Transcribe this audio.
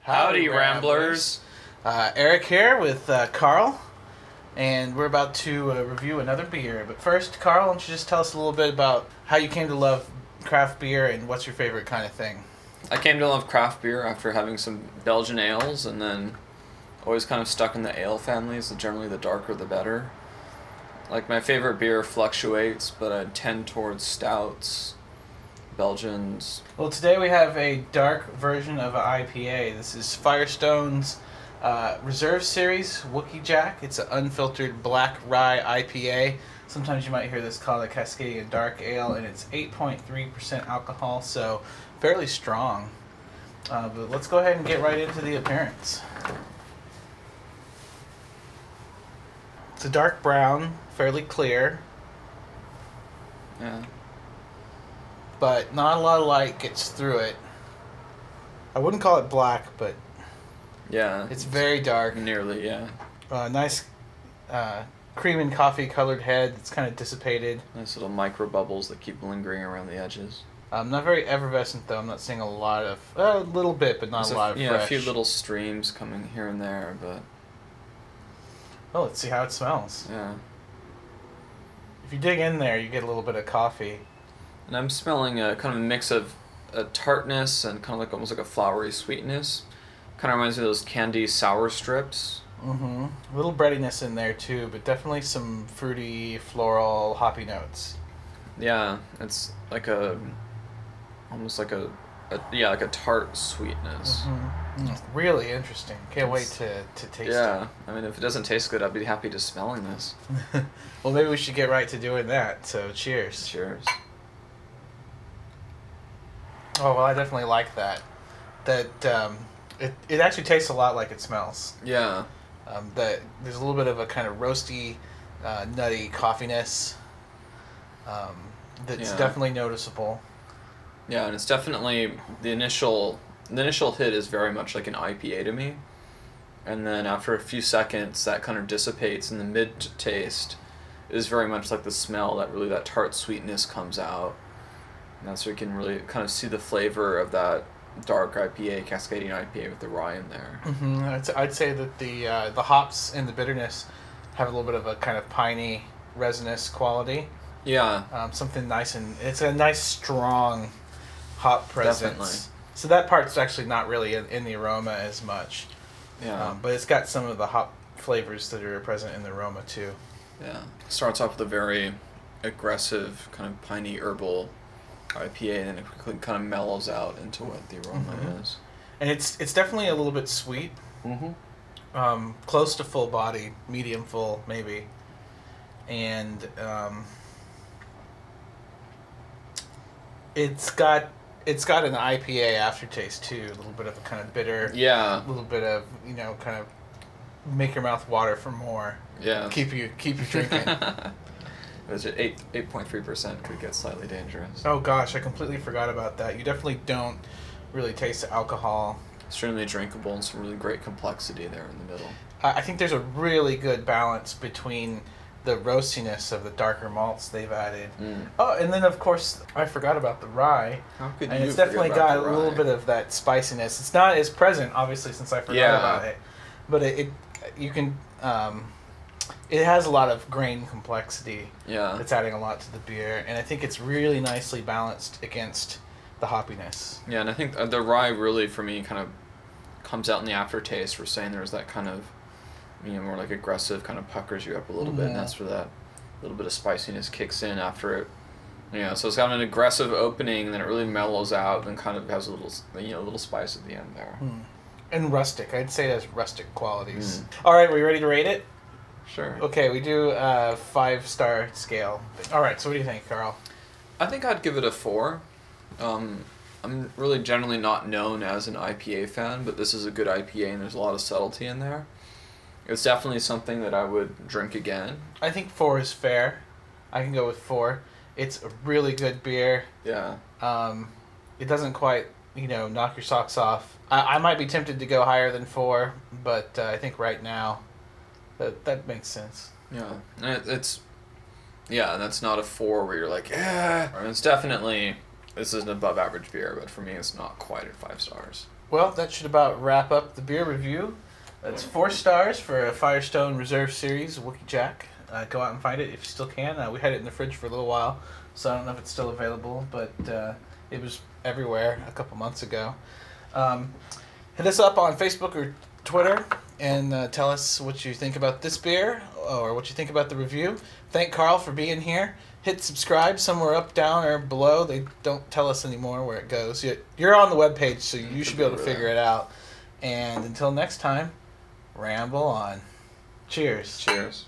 Howdy, Ramblers. Eric here with Carl, and we're about to review another beer. But first, Carl, why don't you just tell us a little bit about how you came to love craft beer and what's your favorite kind of thing? I came to love craft beer after having some Belgian ales, and then always kind of stuck in the ale families. Generally, the darker the better. Like, my favorite beer fluctuates, but I tend towards stouts, Belgians. Well, today we have a dark version of an IPA. This is Firestone's Reserve Series Wookey Jack. It's an unfiltered black rye IPA. Sometimes you might hear this called a Cascadian Dark Ale, and it's 8.3% alcohol, so fairly strong. But let's go ahead and get right into the appearance. It's a dark brown, fairly clear. Yeah. But not a lot of light gets through it. I wouldn't call it black, but Yeah. it's very dark. Nearly, yeah. Nice cream and coffee colored head. It's kind of dissipated. Nice little micro bubbles that keep lingering around the edges. Not very effervescent though. I'm not seeing a lot of, a little bit, but not There's a lot of fresh. a few little streams coming here and there, but Oh, let's see how it smells. yeah. If you dig in there, you get a little bit of coffee. And I'm smelling a kind of mix of a tartness and kind of like almost like a flowery sweetness. Kind of reminds me of those candy sour strips. Mm-hmm. A little breadiness in there too, but definitely some fruity, floral, hoppy notes. Yeah, it's like almost like a tart sweetness. Mm-hmm. Really interesting. Can't wait to taste it. Yeah, I mean, if it doesn't taste good, I'd be happy just smelling this. Well, maybe we should get right to doing that. So, cheers. Cheers. Oh, well, I definitely like that. It actually tastes a lot like it smells. Yeah. There's a little bit of a kind of roasty, nutty coffeeness. That's definitely noticeable. Yeah, and it's definitely the initial hit is very much like an IPA to me, and then after a few seconds that kind of dissipates, and the mid taste is very much like the smell that tart sweetness comes out, and that's where you can really kind of see the flavor of that dark IPA, Cascadian IPA with the rye in there. Mm-hmm. I'd say that the hops and the bitterness have a little bit of a kind of piney, resinous quality. Yeah. Something nice, and it's a nice strong hop presence. Definitely. So that part's actually not really in the aroma as much. Yeah. But it's got some of the hop flavors that are present in the aroma too. Yeah. Starts off with a very aggressive, kind of piney herbal IPA, and then it quickly kind of mellows out into what the aroma is. And it's definitely a little bit sweet. Close to full body, medium full maybe. And it's got an IPA aftertaste too, a little bit of a kind of bitter. Yeah. A little bit of, kind of make your mouth water for more. Yeah. Keep you drinking. Is it 8.3% could get slightly dangerous. Oh gosh, I completely forgot about that. You definitely don't really taste the alcohol. Extremely drinkable and some really great complexity there in the middle. I think there's a really good balance between the roastiness of the darker malts they've added. Oh, and then of course I forgot about the rye. How could and you it's definitely forget got about a the little rye? bit of that spiciness. It's not as present, obviously, since I forgot about it. But it has a lot of grain complexity. Yeah. That's adding a lot to the beer, and I think it's really nicely balanced against the hoppiness. Yeah, and I think the rye really, for me, kind of comes out in the aftertaste. We're saying there's that kind of, more like aggressive, kind of puckers you up a little bit, and that's where that little bit of spiciness kicks in after it. So it's got an aggressive opening, and then it really mellows out, and kind of has a little spice at the end there. And rustic. I'd say it has rustic qualities. All right, are we ready to rate it? Sure. Okay, we do a 5-star scale. All right, so what do you think, Carl? I think I'd give it a 4. I'm really generally not known as an IPA fan, but this is a good IPA, and there's a lot of subtlety in there. It's definitely something that I would drink again. I think 4 is fair. I can go with 4. It's a really good beer. Yeah. It doesn't quite, knock your socks off. I might be tempted to go higher than 4, but I think right now that makes sense. Yeah. And that's not a 4 where you're like, yeah. It's definitely, this is an above average beer, but for me it's not quite at 5 stars. Well, that should about wrap up the beer review. That's 4 stars for a Firestone Reserve Series Wookey Jack. Go out and find it if you still can. We had it in the fridge for a little while, so I don't know if it's still available, but it was everywhere a couple months ago. Hit us up on Facebook or Twitter and tell us what you think about this beer or what you think about the review. Thank Carl for being here. Hit subscribe somewhere up, down, or below. They don't tell us anymore where it goes. You're on the webpage, so you should be able to figure it out. And until next time, ramble on. Cheers. Cheers.